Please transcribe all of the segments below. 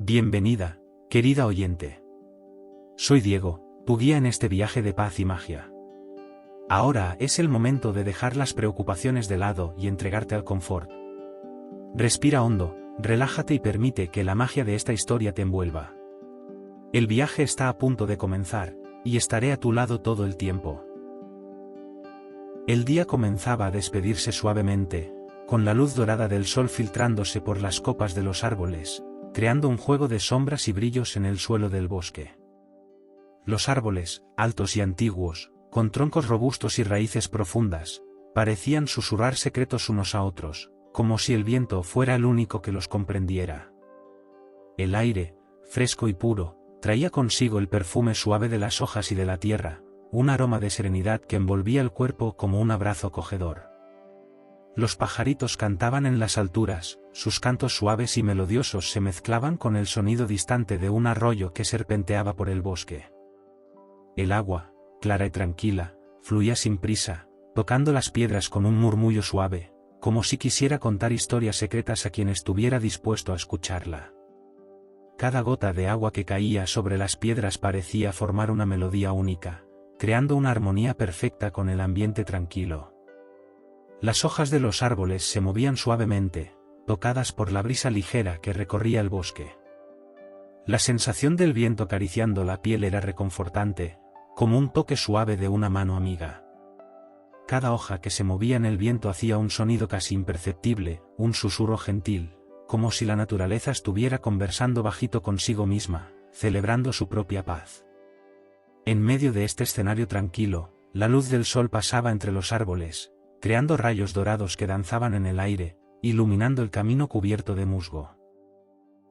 Bienvenida, querida oyente. Soy Diego, tu guía en este viaje de paz y magia. Ahora es el momento de dejar las preocupaciones de lado y entregarte al confort. Respira hondo, relájate y permite que la magia de esta historia te envuelva. El viaje está a punto de comenzar, y estaré a tu lado todo el tiempo. El día comenzaba a despedirse suavemente, con la luz dorada del sol filtrándose por las copas de los árboles, creando un juego de sombras y brillos en el suelo del bosque. Los árboles, altos y antiguos, con troncos robustos y raíces profundas, parecían susurrar secretos unos a otros, como si el viento fuera el único que los comprendiera. El aire, fresco y puro, traía consigo el perfume suave de las hojas y de la tierra, un aroma de serenidad que envolvía el cuerpo como un abrazo acogedor. Los pajaritos cantaban en las alturas, sus cantos suaves y melodiosos se mezclaban con el sonido distante de un arroyo que serpenteaba por el bosque. El agua, clara y tranquila, fluía sin prisa, tocando las piedras con un murmullo suave, como si quisiera contar historias secretas a quien estuviera dispuesto a escucharla. Cada gota de agua que caía sobre las piedras parecía formar una melodía única, creando una armonía perfecta con el ambiente tranquilo. Las hojas de los árboles se movían suavemente, tocadas por la brisa ligera que recorría el bosque. La sensación del viento acariciando la piel era reconfortante, como un toque suave de una mano amiga. Cada hoja que se movía en el viento hacía un sonido casi imperceptible, un susurro gentil, como si la naturaleza estuviera conversando bajito consigo misma, celebrando su propia paz. En medio de este escenario tranquilo, la luz del sol pasaba entre los árboles, creando rayos dorados que danzaban en el aire, iluminando el camino cubierto de musgo.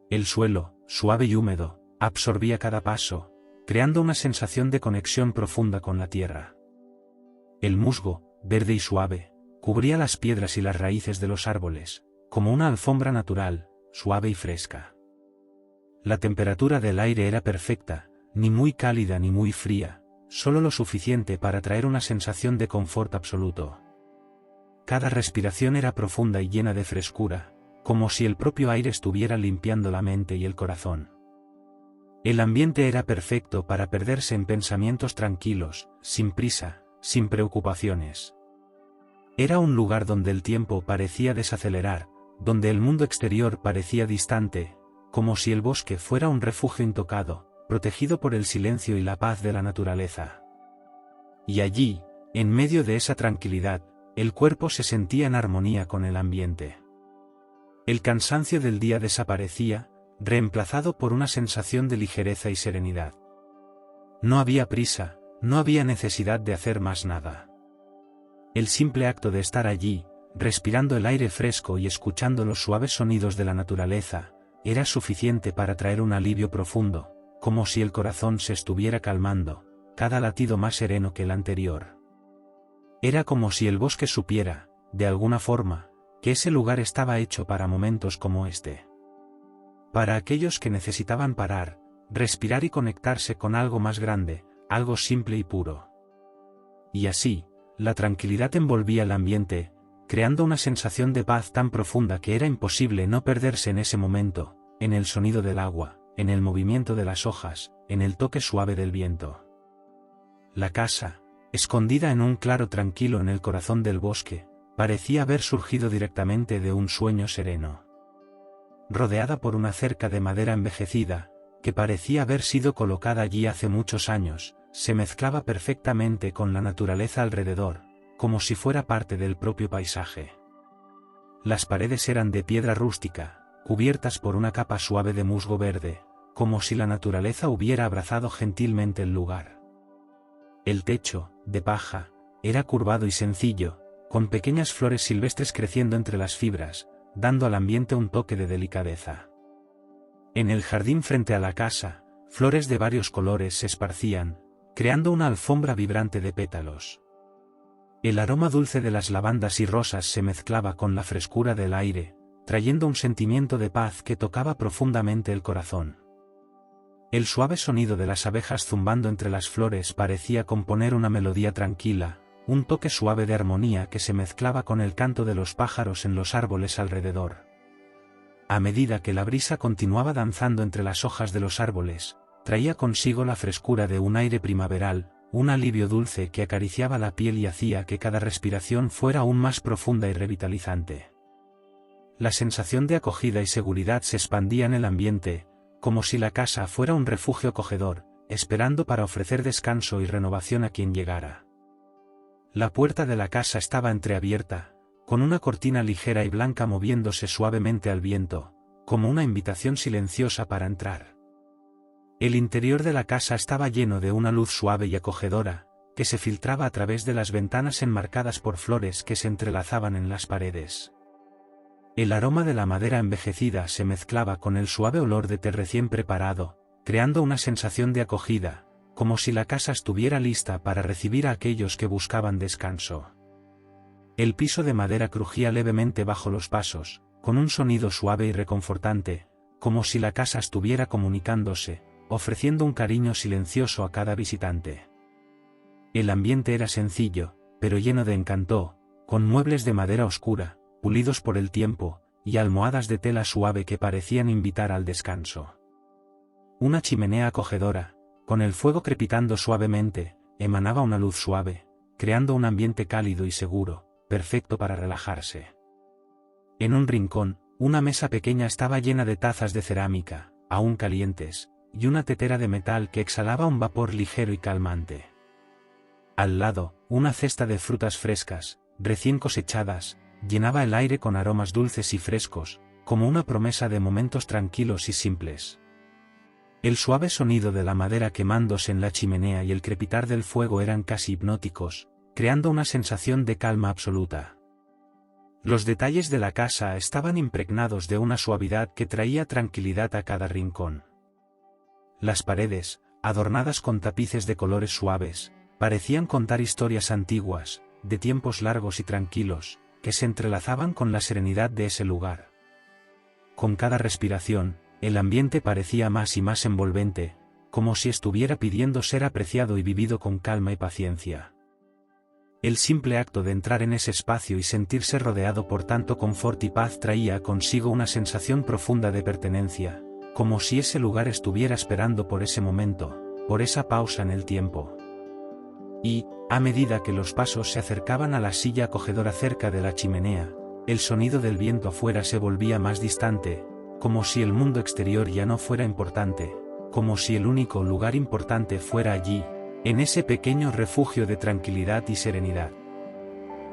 El suelo, suave y húmedo, absorbía cada paso, creando una sensación de conexión profunda con la tierra. El musgo, verde y suave, cubría las piedras y las raíces de los árboles, como una alfombra natural, suave y fresca. La temperatura del aire era perfecta, ni muy cálida ni muy fría, solo lo suficiente para traer una sensación de confort absoluto. Cada respiración era profunda y llena de frescura, como si el propio aire estuviera limpiando la mente y el corazón. El ambiente era perfecto para perderse en pensamientos tranquilos, sin prisa, sin preocupaciones. Era un lugar donde el tiempo parecía desacelerar, donde el mundo exterior parecía distante, como si el bosque fuera un refugio intocado, protegido por el silencio y la paz de la naturaleza. Y allí, en medio de esa tranquilidad, el cuerpo se sentía en armonía con el ambiente. El cansancio del día desaparecía, reemplazado por una sensación de ligereza y serenidad. No había prisa, no había necesidad de hacer más nada. El simple acto de estar allí, respirando el aire fresco y escuchando los suaves sonidos de la naturaleza, era suficiente para traer un alivio profundo, como si el corazón se estuviera calmando, cada latido más sereno que el anterior. Era como si el bosque supiera, de alguna forma, que ese lugar estaba hecho para momentos como este. Para aquellos que necesitaban parar, respirar y conectarse con algo más grande, algo simple y puro. Y así, la tranquilidad envolvía el ambiente, creando una sensación de paz tan profunda que era imposible no perderse en ese momento, en el sonido del agua, en el movimiento de las hojas, en el toque suave del viento. La casa, escondida en un claro tranquilo en el corazón del bosque, parecía haber surgido directamente de un sueño sereno. Rodeada por una cerca de madera envejecida, que parecía haber sido colocada allí hace muchos años, se mezclaba perfectamente con la naturaleza alrededor, como si fuera parte del propio paisaje. Las paredes eran de piedra rústica, cubiertas por una capa suave de musgo verde, como si la naturaleza hubiera abrazado gentilmente el lugar. El techo, de paja, era curvado y sencillo, con pequeñas flores silvestres creciendo entre las fibras, dando al ambiente un toque de delicadeza. En el jardín frente a la casa, flores de varios colores se esparcían, creando una alfombra vibrante de pétalos. El aroma dulce de las lavandas y rosas se mezclaba con la frescura del aire, trayendo un sentimiento de paz que tocaba profundamente el corazón. El suave sonido de las abejas zumbando entre las flores parecía componer una melodía tranquila, un toque suave de armonía que se mezclaba con el canto de los pájaros en los árboles alrededor. A medida que la brisa continuaba danzando entre las hojas de los árboles, traía consigo la frescura de un aire primaveral, un alivio dulce que acariciaba la piel y hacía que cada respiración fuera aún más profunda y revitalizante. La sensación de acogida y seguridad se expandía en el ambiente, como si la casa fuera un refugio acogedor, esperando para ofrecer descanso y renovación a quien llegara. La puerta de la casa estaba entreabierta, con una cortina ligera y blanca moviéndose suavemente al viento, como una invitación silenciosa para entrar. El interior de la casa estaba lleno de una luz suave y acogedora, que se filtraba a través de las ventanas enmarcadas por flores que se entrelazaban en las paredes. El aroma de la madera envejecida se mezclaba con el suave olor de té recién preparado, creando una sensación de acogida, como si la casa estuviera lista para recibir a aquellos que buscaban descanso. El piso de madera crujía levemente bajo los pasos, con un sonido suave y reconfortante, como si la casa estuviera comunicándose, ofreciendo un cariño silencioso a cada visitante. El ambiente era sencillo, pero lleno de encanto, con muebles de madera oscura, pulidos por el tiempo, y almohadas de tela suave que parecían invitar al descanso. Una chimenea acogedora, con el fuego crepitando suavemente, emanaba una luz suave, creando un ambiente cálido y seguro, perfecto para relajarse. En un rincón, una mesa pequeña estaba llena de tazas de cerámica, aún calientes, y una tetera de metal que exhalaba un vapor ligero y calmante. Al lado, una cesta de frutas frescas, recién cosechadas, llenaba el aire con aromas dulces y frescos, como una promesa de momentos tranquilos y simples. El suave sonido de la madera quemándose en la chimenea y el crepitar del fuego eran casi hipnóticos, creando una sensación de calma absoluta. Los detalles de la casa estaban impregnados de una suavidad que traía tranquilidad a cada rincón. Las paredes, adornadas con tapices de colores suaves, parecían contar historias antiguas, de tiempos largos y tranquilos, que se entrelazaban con la serenidad de ese lugar. Con cada respiración, el ambiente parecía más y más envolvente, como si estuviera pidiendo ser apreciado y vivido con calma y paciencia. El simple acto de entrar en ese espacio y sentirse rodeado por tanto confort y paz traía consigo una sensación profunda de pertenencia, como si ese lugar estuviera esperando por ese momento, por esa pausa en el tiempo. Y, a medida que los pasos se acercaban a la silla acogedora cerca de la chimenea, el sonido del viento afuera se volvía más distante, como si el mundo exterior ya no fuera importante, como si el único lugar importante fuera allí, en ese pequeño refugio de tranquilidad y serenidad.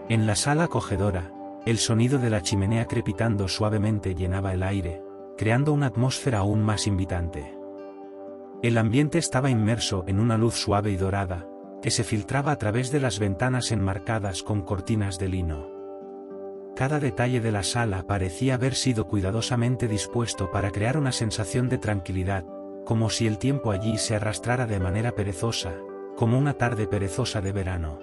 En la sala acogedora, el sonido de la chimenea crepitando suavemente llenaba el aire, creando una atmósfera aún más invitante. El ambiente estaba inmerso en una luz suave y dorada, que se filtraba a través de las ventanas enmarcadas con cortinas de lino. Cada detalle de la sala parecía haber sido cuidadosamente dispuesto para crear una sensación de tranquilidad, como si el tiempo allí se arrastrara de manera perezosa, como una tarde perezosa de verano.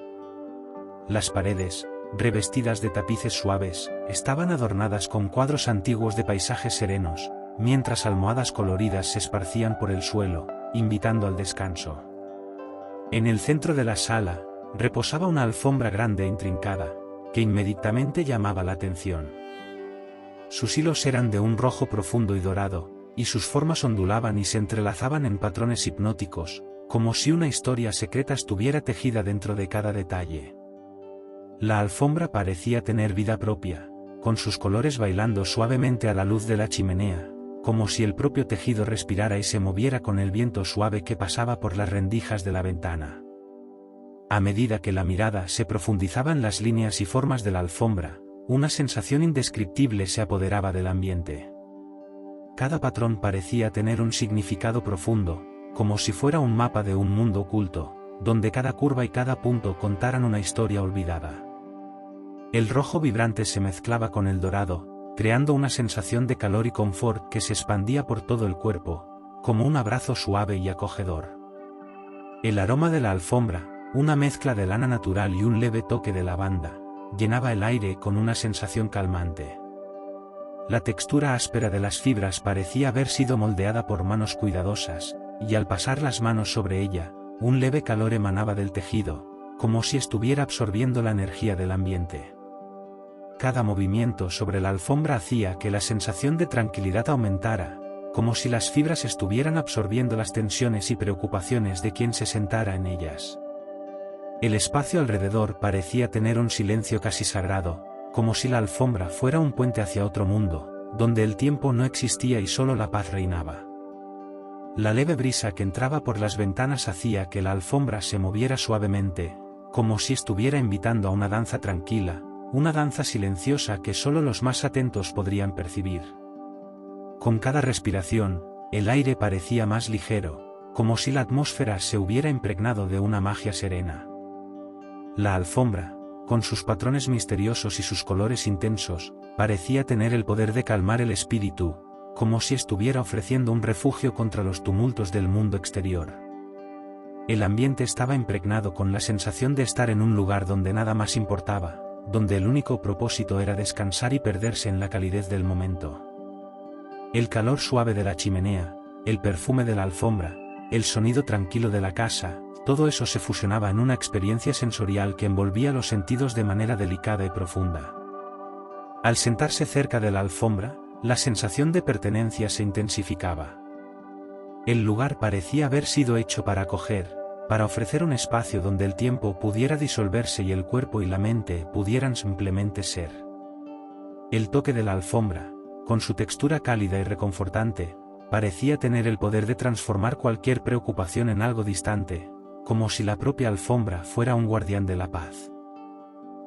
Las paredes, revestidas de tapices suaves, estaban adornadas con cuadros antiguos de paisajes serenos, mientras almohadas coloridas se esparcían por el suelo, invitando al descanso. En el centro de la sala, reposaba una alfombra grande e intrincada, que inmediatamente llamaba la atención. Sus hilos eran de un rojo profundo y dorado, y sus formas ondulaban y se entrelazaban en patrones hipnóticos, como si una historia secreta estuviera tejida dentro de cada detalle. La alfombra parecía tener vida propia, con sus colores bailando suavemente a la luz de la chimenea, como si el propio tejido respirara y se moviera con el viento suave que pasaba por las rendijas de la ventana. A medida que la mirada se profundizaba en las líneas y formas de la alfombra, una sensación indescriptible se apoderaba del ambiente. Cada patrón parecía tener un significado profundo, como si fuera un mapa de un mundo oculto, donde cada curva y cada punto contaran una historia olvidada. El rojo vibrante se mezclaba con el dorado, creando una sensación de calor y confort que se expandía por todo el cuerpo, como un abrazo suave y acogedor. El aroma de la alfombra, una mezcla de lana natural y un leve toque de lavanda, llenaba el aire con una sensación calmante. La textura áspera de las fibras parecía haber sido moldeada por manos cuidadosas, y al pasar las manos sobre ella, un leve calor emanaba del tejido, como si estuviera absorbiendo la energía del ambiente. Cada movimiento sobre la alfombra hacía que la sensación de tranquilidad aumentara, como si las fibras estuvieran absorbiendo las tensiones y preocupaciones de quien se sentara en ellas. El espacio alrededor parecía tener un silencio casi sagrado, como si la alfombra fuera un puente hacia otro mundo, donde el tiempo no existía y solo la paz reinaba. La leve brisa que entraba por las ventanas hacía que la alfombra se moviera suavemente, como si estuviera invitando a una danza tranquila, una danza silenciosa que solo los más atentos podrían percibir. Con cada respiración, el aire parecía más ligero, como si la atmósfera se hubiera impregnado de una magia serena. La alfombra, con sus patrones misteriosos y sus colores intensos, parecía tener el poder de calmar el espíritu, como si estuviera ofreciendo un refugio contra los tumultos del mundo exterior. El ambiente estaba impregnado con la sensación de estar en un lugar donde nada más importaba, donde el único propósito era descansar y perderse en la calidez del momento. El calor suave de la chimenea, el perfume de la alfombra, el sonido tranquilo de la casa, todo eso se fusionaba en una experiencia sensorial que envolvía los sentidos de manera delicada y profunda. Al sentarse cerca de la alfombra, la sensación de pertenencia se intensificaba. El lugar parecía haber sido hecho para acoger, para ofrecer un espacio donde el tiempo pudiera disolverse y el cuerpo y la mente pudieran simplemente ser. El toque de la alfombra, con su textura cálida y reconfortante, parecía tener el poder de transformar cualquier preocupación en algo distante, como si la propia alfombra fuera un guardián de la paz.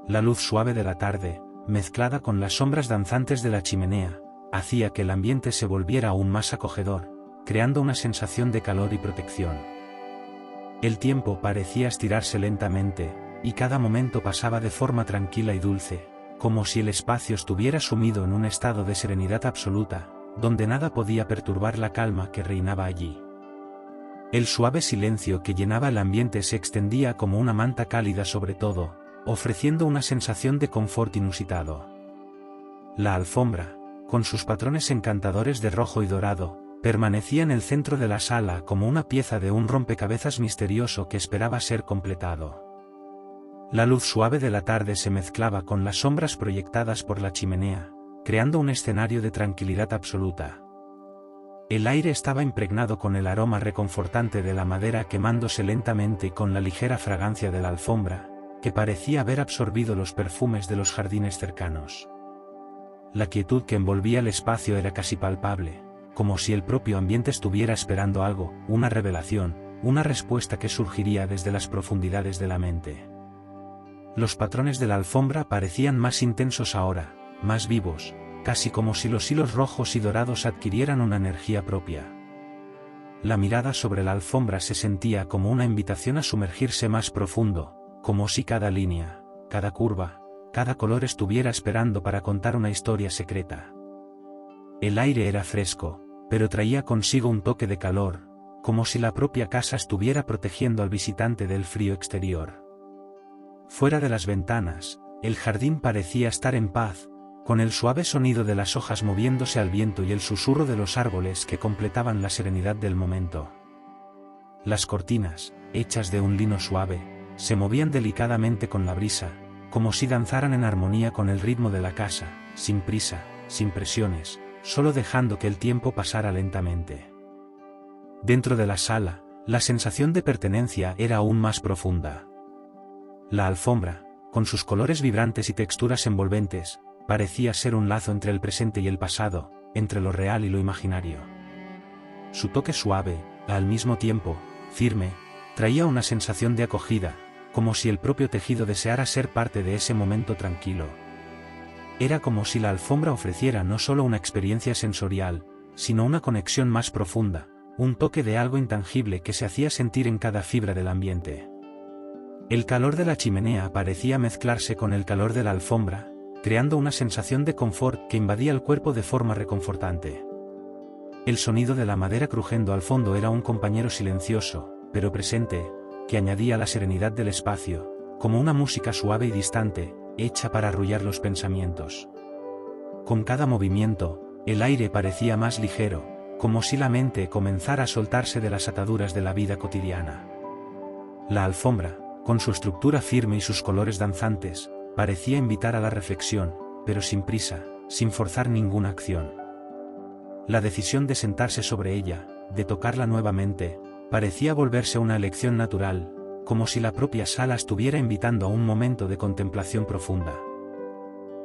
La luz suave de la tarde, mezclada con las sombras danzantes de la chimenea, hacía que el ambiente se volviera aún más acogedor, creando una sensación de calor y protección. El tiempo parecía estirarse lentamente, y cada momento pasaba de forma tranquila y dulce, como si el espacio estuviera sumido en un estado de serenidad absoluta, donde nada podía perturbar la calma que reinaba allí. El suave silencio que llenaba el ambiente se extendía como una manta cálida sobre todo, ofreciendo una sensación de confort inusitado. La alfombra, con sus patrones encantadores de rojo y dorado, permanecía en el centro de la sala como una pieza de un rompecabezas misterioso que esperaba ser completado. La luz suave de la tarde se mezclaba con las sombras proyectadas por la chimenea, creando un escenario de tranquilidad absoluta. El aire estaba impregnado con el aroma reconfortante de la madera quemándose lentamente y con la ligera fragancia de la alfombra, que parecía haber absorbido los perfumes de los jardines cercanos. La quietud que envolvía el espacio era casi palpable, como si el propio ambiente estuviera esperando algo, una revelación, una respuesta que surgiría desde las profundidades de la mente. Los patrones de la alfombra parecían más intensos ahora, más vivos, casi como si los hilos rojos y dorados adquirieran una energía propia. La mirada sobre la alfombra se sentía como una invitación a sumergirse más profundo, como si cada línea, cada curva, cada color estuviera esperando para contar una historia secreta. El aire era fresco, pero traía consigo un toque de calor, como si la propia casa estuviera protegiendo al visitante del frío exterior. Fuera de las ventanas, el jardín parecía estar en paz, con el suave sonido de las hojas moviéndose al viento y el susurro de los árboles que completaban la serenidad del momento. Las cortinas, hechas de un lino suave, se movían delicadamente con la brisa, como si danzaran en armonía con el ritmo de la casa, sin prisa, sin presiones, solo dejando que el tiempo pasara lentamente. Dentro de la sala, la sensación de pertenencia era aún más profunda. La alfombra, con sus colores vibrantes y texturas envolventes, parecía ser un lazo entre el presente y el pasado, entre lo real y lo imaginario. Su toque suave, al mismo tiempo, firme, traía una sensación de acogida, como si el propio tejido deseara ser parte de ese momento tranquilo. Era como si la alfombra ofreciera no solo una experiencia sensorial, sino una conexión más profunda, un toque de algo intangible que se hacía sentir en cada fibra del ambiente. El calor de la chimenea parecía mezclarse con el calor de la alfombra, creando una sensación de confort que invadía el cuerpo de forma reconfortante. El sonido de la madera crujiendo al fondo era un compañero silencioso, pero presente, que añadía la serenidad del espacio, como una música suave y distante, hecha para arrullar los pensamientos. Con cada movimiento, el aire parecía más ligero, como si la mente comenzara a soltarse de las ataduras de la vida cotidiana. La alfombra, con su estructura firme y sus colores danzantes, parecía invitar a la reflexión, pero sin prisa, sin forzar ninguna acción. La decisión de sentarse sobre ella, de tocarla nuevamente, parecía volverse una elección natural, como si la propia sala estuviera invitando a un momento de contemplación profunda.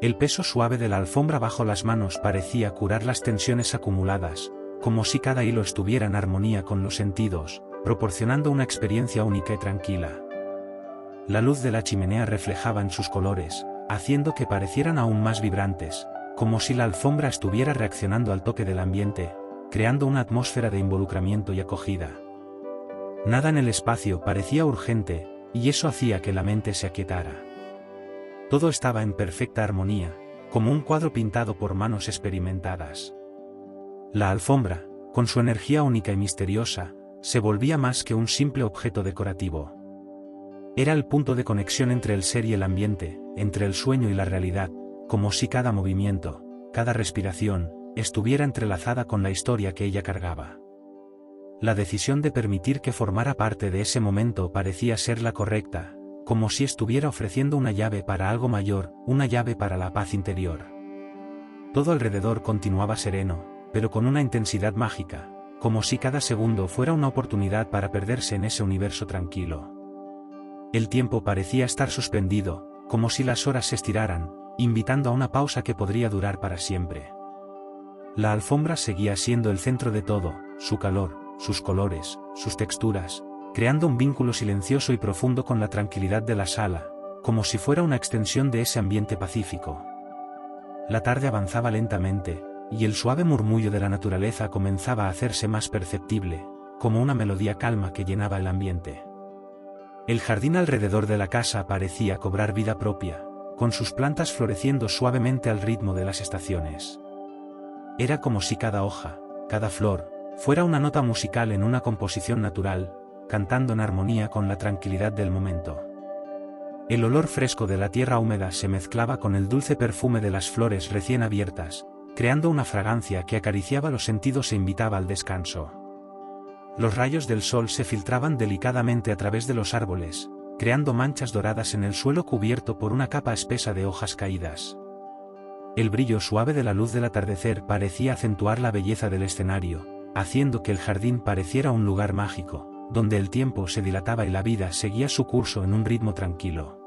El peso suave de la alfombra bajo las manos parecía curar las tensiones acumuladas, como si cada hilo estuviera en armonía con los sentidos, proporcionando una experiencia única y tranquila. La luz de la chimenea reflejaba en sus colores, haciendo que parecieran aún más vibrantes, como si la alfombra estuviera reaccionando al toque del ambiente, creando una atmósfera de involucramiento y acogida. Nada en el espacio parecía urgente, y eso hacía que la mente se aquietara. Todo estaba en perfecta armonía, como un cuadro pintado por manos experimentadas. La alfombra, con su energía única y misteriosa, se volvía más que un simple objeto decorativo. Era el punto de conexión entre el ser y el ambiente, entre el sueño y la realidad, como si cada movimiento, cada respiración, estuviera entrelazada con la historia que ella cargaba. La decisión de permitir que formara parte de ese momento parecía ser la correcta, como si estuviera ofreciendo una llave para algo mayor, una llave para la paz interior. Todo alrededor continuaba sereno, pero con una intensidad mágica, como si cada segundo fuera una oportunidad para perderse en ese universo tranquilo. El tiempo parecía estar suspendido, como si las horas se estiraran, invitando a una pausa que podría durar para siempre. La alfombra seguía siendo el centro de todo, su calor, sus colores, sus texturas, creando un vínculo silencioso y profundo con la tranquilidad de la sala, como si fuera una extensión de ese ambiente pacífico. La tarde avanzaba lentamente, y el suave murmullo de la naturaleza comenzaba a hacerse más perceptible, como una melodía calma que llenaba el ambiente. El jardín alrededor de la casa parecía cobrar vida propia, con sus plantas floreciendo suavemente al ritmo de las estaciones. Era como si cada hoja, cada flor, fuera una nota musical en una composición natural, cantando en armonía con la tranquilidad del momento. El olor fresco de la tierra húmeda se mezclaba con el dulce perfume de las flores recién abiertas, creando una fragancia que acariciaba los sentidos e invitaba al descanso. Los rayos del sol se filtraban delicadamente a través de los árboles, creando manchas doradas en el suelo cubierto por una capa espesa de hojas caídas. El brillo suave de la luz del atardecer parecía acentuar la belleza del escenario, haciendo que el jardín pareciera un lugar mágico, donde el tiempo se dilataba y la vida seguía su curso en un ritmo tranquilo.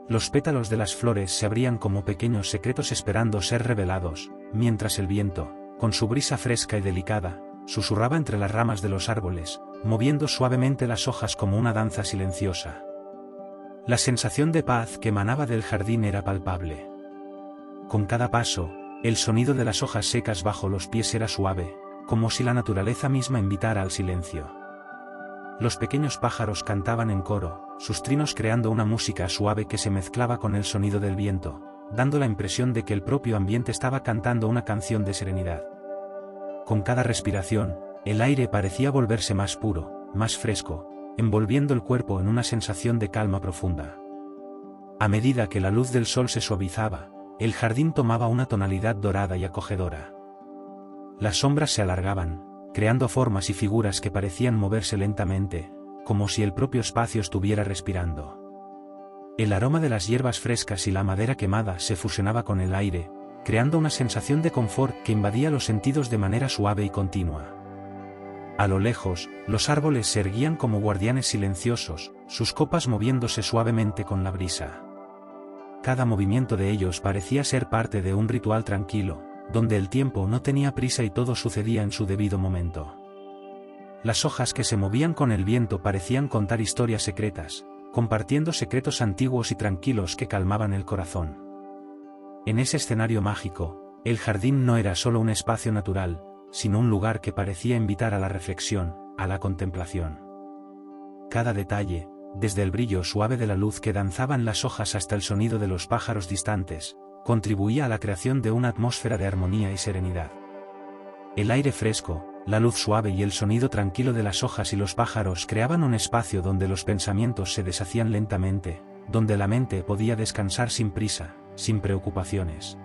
Los pétalos de las flores se abrían como pequeños secretos esperando ser revelados, mientras el viento, con su brisa fresca y delicada, susurraba entre las ramas de los árboles, moviendo suavemente las hojas como una danza silenciosa. La sensación de paz que emanaba del jardín era palpable. Con cada paso, el sonido de las hojas secas bajo los pies era suave, como si la naturaleza misma invitara al silencio. Los pequeños pájaros cantaban en coro, sus trinos creando una música suave que se mezclaba con el sonido del viento, dando la impresión de que el propio ambiente estaba cantando una canción de serenidad. Con cada respiración, el aire parecía volverse más puro, más fresco, envolviendo el cuerpo en una sensación de calma profunda. A medida que la luz del sol se suavizaba, el jardín tomaba una tonalidad dorada y acogedora. Las sombras se alargaban, creando formas y figuras que parecían moverse lentamente, como si el propio espacio estuviera respirando. El aroma de las hierbas frescas y la madera quemada se fusionaba con el aire, creando una sensación de confort que invadía los sentidos de manera suave y continua. A lo lejos, los árboles se erguían como guardianes silenciosos, sus copas moviéndose suavemente con la brisa. Cada movimiento de ellos parecía ser parte de un ritual tranquilo, donde el tiempo no tenía prisa y todo sucedía en su debido momento. Las hojas que se movían con el viento parecían contar historias secretas, compartiendo secretos antiguos y tranquilos que calmaban el corazón. En ese escenario mágico, el jardín no era solo un espacio natural, sino un lugar que parecía invitar a la reflexión, a la contemplación. Cada detalle, desde el brillo suave de la luz que danzaba en las hojas hasta el sonido de los pájaros distantes, contribuía a la creación de una atmósfera de armonía y serenidad. El aire fresco, la luz suave y el sonido tranquilo de las hojas y los pájaros creaban un espacio donde los pensamientos se deshacían lentamente, donde la mente podía descansar sin prisa, sin preocupaciones.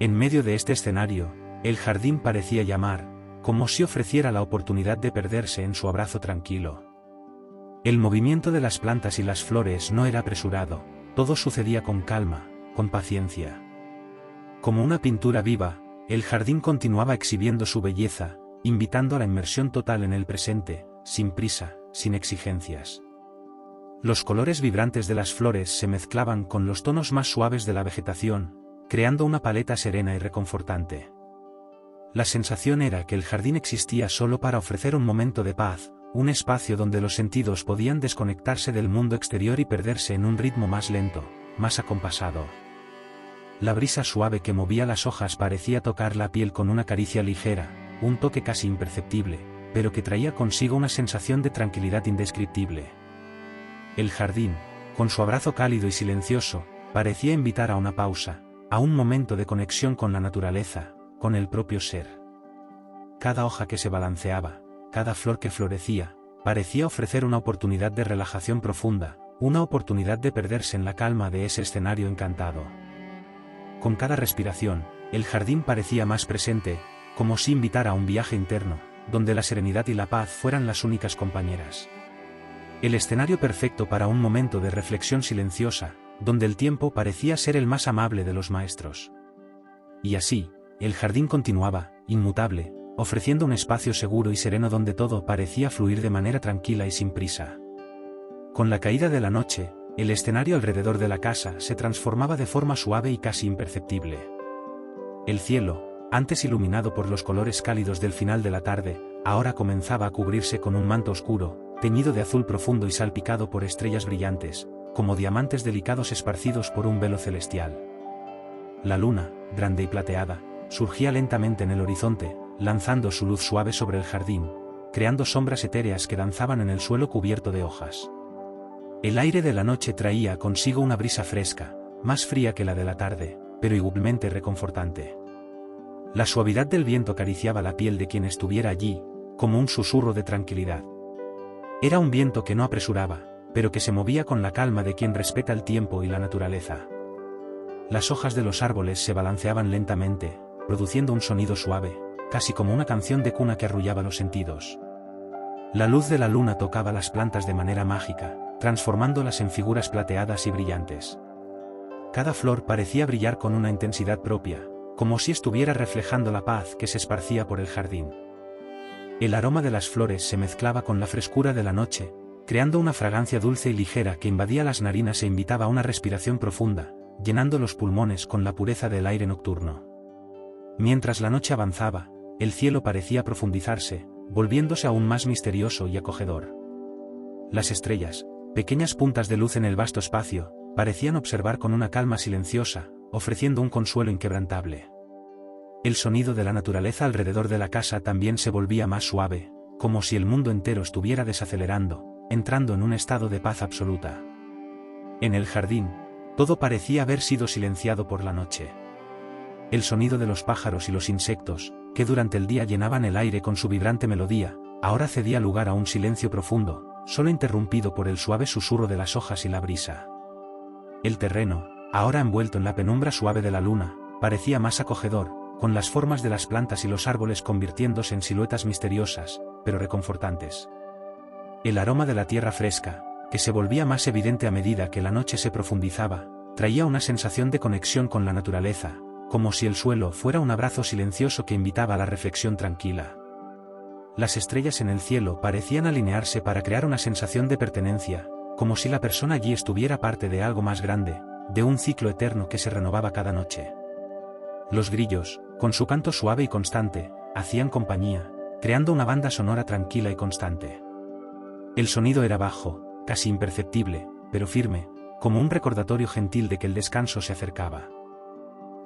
En medio de este escenario, el jardín parecía llamar, como si ofreciera la oportunidad de perderse en su abrazo tranquilo. El movimiento de las plantas y las flores no era apresurado, todo sucedía con calma, con paciencia. Como una pintura viva, el jardín continuaba exhibiendo su belleza, invitando a la inmersión total en el presente, sin prisa, sin exigencias. Los colores vibrantes de las flores se mezclaban con los tonos más suaves de la vegetación, creando una paleta serena y reconfortante. La sensación era que el jardín existía solo para ofrecer un momento de paz, un espacio donde los sentidos podían desconectarse del mundo exterior y perderse en un ritmo más lento, más acompasado. La brisa suave que movía las hojas parecía tocar la piel con una caricia ligera, un toque casi imperceptible, pero que traía consigo una sensación de tranquilidad indescriptible. El jardín, con su abrazo cálido y silencioso, parecía invitar a una pausa, a un momento de conexión con la naturaleza, con el propio ser. Cada hoja que se balanceaba, cada flor que florecía, parecía ofrecer una oportunidad de relajación profunda, una oportunidad de perderse en la calma de ese escenario encantado. Con cada respiración, el jardín parecía más presente, como si invitara a un viaje interno, donde la serenidad y la paz fueran las únicas compañeras. El escenario perfecto para un momento de reflexión silenciosa, donde el tiempo parecía ser el más amable de los maestros. Y así, el jardín continuaba, inmutable, ofreciendo un espacio seguro y sereno donde todo parecía fluir de manera tranquila y sin prisa. Con la caída de la noche, el escenario alrededor de la casa se transformaba de forma suave y casi imperceptible. El cielo, antes iluminado por los colores cálidos del final de la tarde, ahora comenzaba a cubrirse con un manto oscuro, teñido de azul profundo y salpicado por estrellas brillantes, como diamantes delicados esparcidos por un velo celestial. La luna, grande y plateada, surgía lentamente en el horizonte, lanzando su luz suave sobre el jardín, creando sombras etéreas que danzaban en el suelo cubierto de hojas. El aire de la noche traía consigo una brisa fresca, más fría que la de la tarde, pero igualmente reconfortante. La suavidad del viento acariciaba la piel de quien estuviera allí, como un susurro de tranquilidad. Era un viento que no apresuraba, pero que se movía con la calma de quien respeta el tiempo y la naturaleza. Las hojas de los árboles se balanceaban lentamente, produciendo un sonido suave, casi como una canción de cuna que arrullaba los sentidos. La luz de la luna tocaba las plantas de manera mágica, transformándolas en figuras plateadas y brillantes. Cada flor parecía brillar con una intensidad propia, como si estuviera reflejando la paz que se esparcía por el jardín. El aroma de las flores se mezclaba con la frescura de la noche, creando una fragancia dulce y ligera que invadía las narinas e invitaba a una respiración profunda, llenando los pulmones con la pureza del aire nocturno. Mientras la noche avanzaba, el cielo parecía profundizarse, volviéndose aún más misterioso y acogedor. Las estrellas, pequeñas puntas de luz en el vasto espacio, parecían observar con una calma silenciosa, ofreciendo un consuelo inquebrantable. El sonido de la naturaleza alrededor de la casa también se volvía más suave, como si el mundo entero estuviera desacelerando, entrando en un estado de paz absoluta. En el jardín, todo parecía haber sido silenciado por la noche. El sonido de los pájaros y los insectos, que durante el día llenaban el aire con su vibrante melodía, ahora cedía lugar a un silencio profundo, solo interrumpido por el suave susurro de las hojas y la brisa. El terreno, ahora envuelto en la penumbra suave de la luna, parecía más acogedor, con las formas de las plantas y los árboles convirtiéndose en siluetas misteriosas, pero reconfortantes. El aroma de la tierra fresca, que se volvía más evidente a medida que la noche se profundizaba, traía una sensación de conexión con la naturaleza, como si el suelo fuera un abrazo silencioso que invitaba a la reflexión tranquila. Las estrellas en el cielo parecían alinearse para crear una sensación de pertenencia, como si la persona allí estuviera parte de algo más grande, de un ciclo eterno que se renovaba cada noche. Los grillos, con su canto suave y constante, hacían compañía, creando una banda sonora tranquila y constante. El sonido era bajo, casi imperceptible, pero firme, como un recordatorio gentil de que el descanso se acercaba.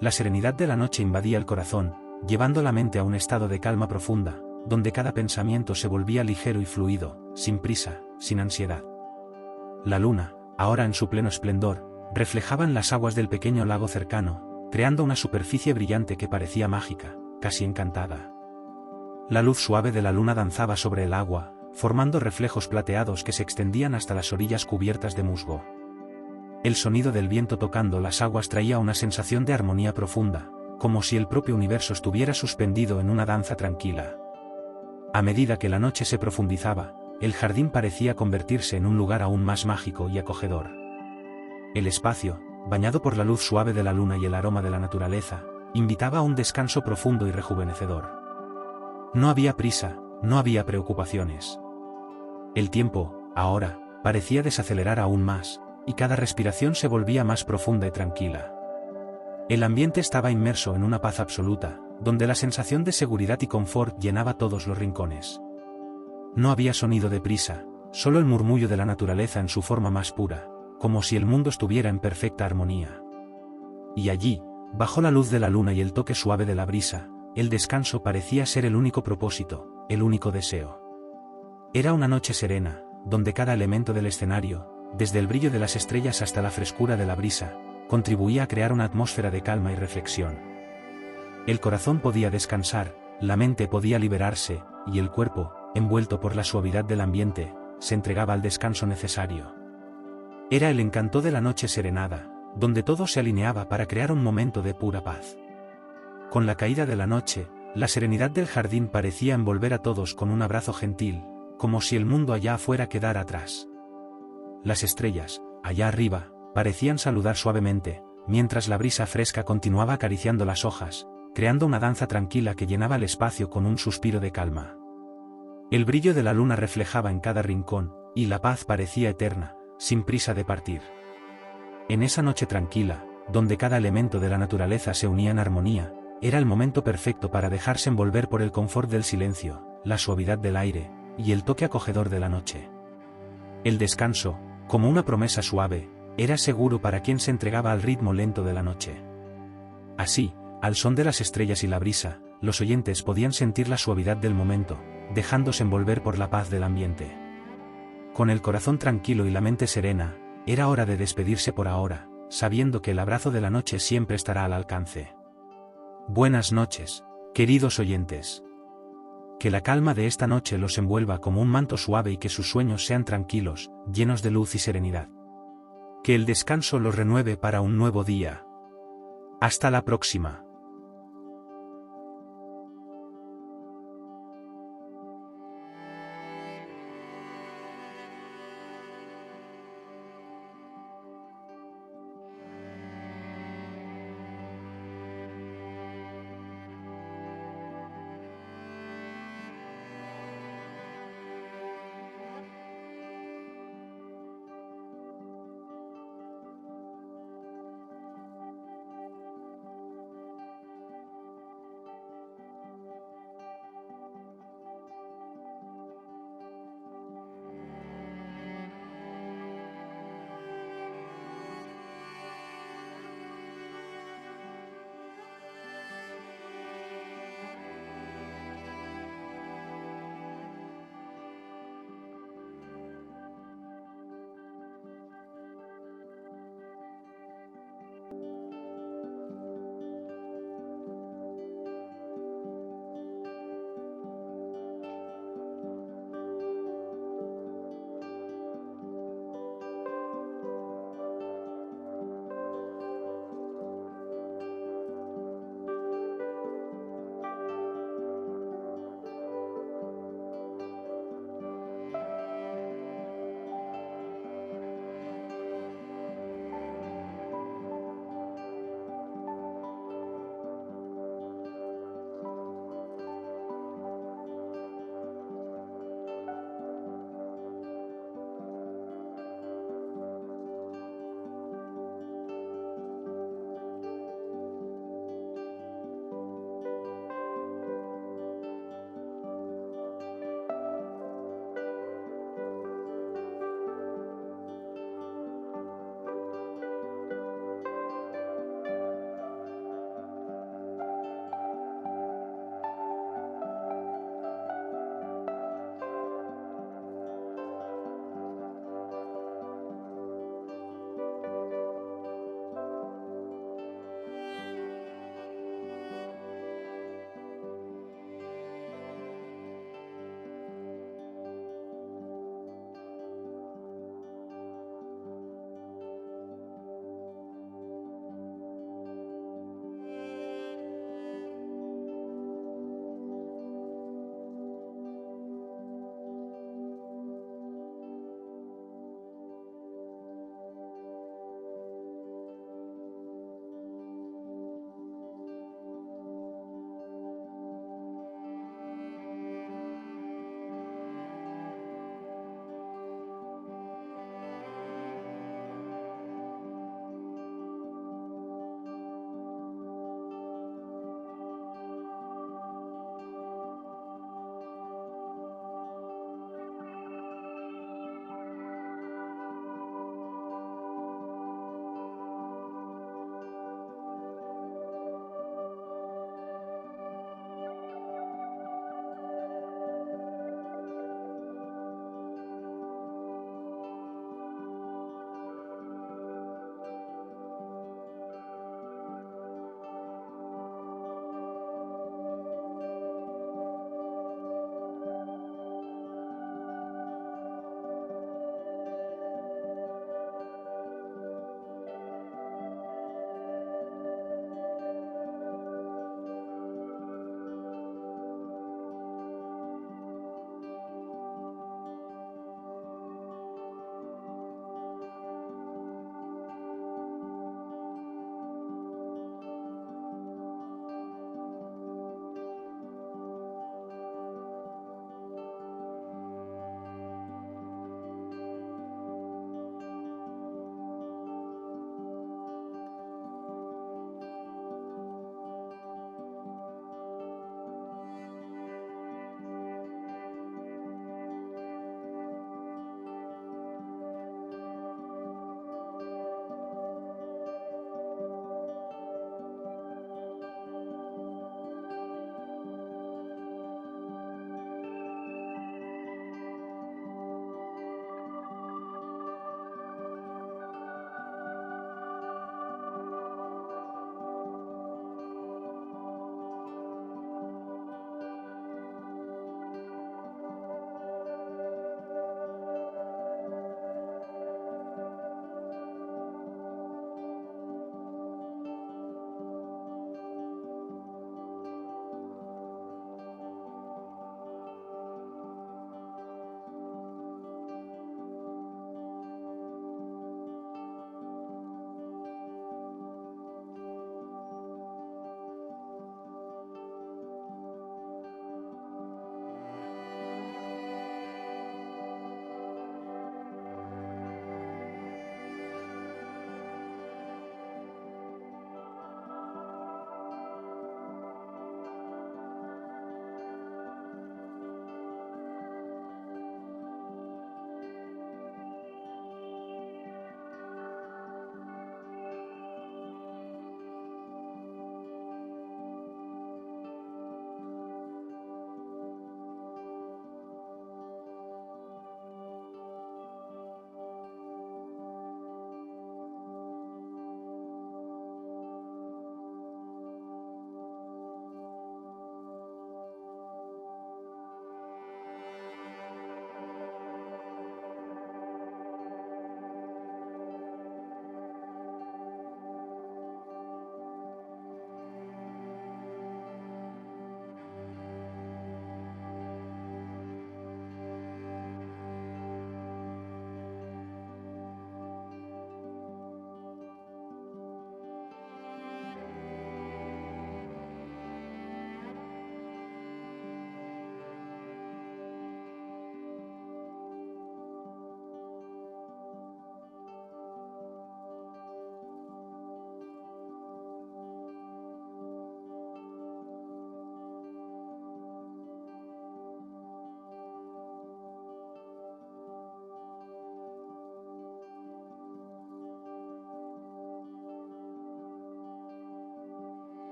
La serenidad de la noche invadía el corazón, llevando la mente a un estado de calma profunda, donde cada pensamiento se volvía ligero y fluido, sin prisa, sin ansiedad. La luna, ahora en su pleno esplendor, reflejaba en las aguas del pequeño lago cercano, creando una superficie brillante que parecía mágica, casi encantada. La luz suave de la luna danzaba sobre el agua, formando reflejos plateados que se extendían hasta las orillas cubiertas de musgo. El sonido del viento tocando las aguas traía una sensación de armonía profunda, como si el propio universo estuviera suspendido en una danza tranquila. A medida que la noche se profundizaba, el jardín parecía convertirse en un lugar aún más mágico y acogedor. El espacio, bañado por la luz suave de la luna y el aroma de la naturaleza, invitaba a un descanso profundo y rejuvenecedor. No había prisa, no había preocupaciones. El tiempo, ahora, parecía desacelerar aún más, y cada respiración se volvía más profunda y tranquila. El ambiente estaba inmerso en una paz absoluta, donde la sensación de seguridad y confort llenaba todos los rincones. No había sonido de prisa, solo el murmullo de la naturaleza en su forma más pura, como si el mundo estuviera en perfecta armonía. Y allí, bajo la luz de la luna y el toque suave de la brisa, el descanso parecía ser el único propósito, el único deseo. Era una noche serena, donde cada elemento del escenario, desde el brillo de las estrellas hasta la frescura de la brisa, contribuía a crear una atmósfera de calma y reflexión. El corazón podía descansar, la mente podía liberarse, y el cuerpo, envuelto por la suavidad del ambiente, se entregaba al descanso necesario. Era el encanto de la noche serenada, donde todo se alineaba para crear un momento de pura paz. Con la caída de la noche, la serenidad del jardín parecía envolver a todos con un abrazo gentil, como si el mundo allá afuera quedara atrás. Las estrellas, allá arriba, parecían saludar suavemente, mientras la brisa fresca continuaba acariciando las hojas, creando una danza tranquila que llenaba el espacio con un suspiro de calma. El brillo de la luna reflejaba en cada rincón, y la paz parecía eterna, sin prisa de partir. En esa noche tranquila, donde cada elemento de la naturaleza se unía en armonía, era el momento perfecto para dejarse envolver por el confort del silencio, la suavidad del aire, y el toque acogedor de la noche. El descanso, como una promesa suave, era seguro para quien se entregaba al ritmo lento de la noche. Así, al son de las estrellas y la brisa, los oyentes podían sentir la suavidad del momento, dejándose envolver por la paz del ambiente. Con el corazón tranquilo y la mente serena, era hora de despedirse por ahora, sabiendo que el abrazo de la noche siempre estará al alcance. Buenas noches, queridos oyentes. Que la calma de esta noche los envuelva como un manto suave y que sus sueños sean tranquilos, llenos de luz y serenidad. Que el descanso los renueve para un nuevo día. Hasta la próxima.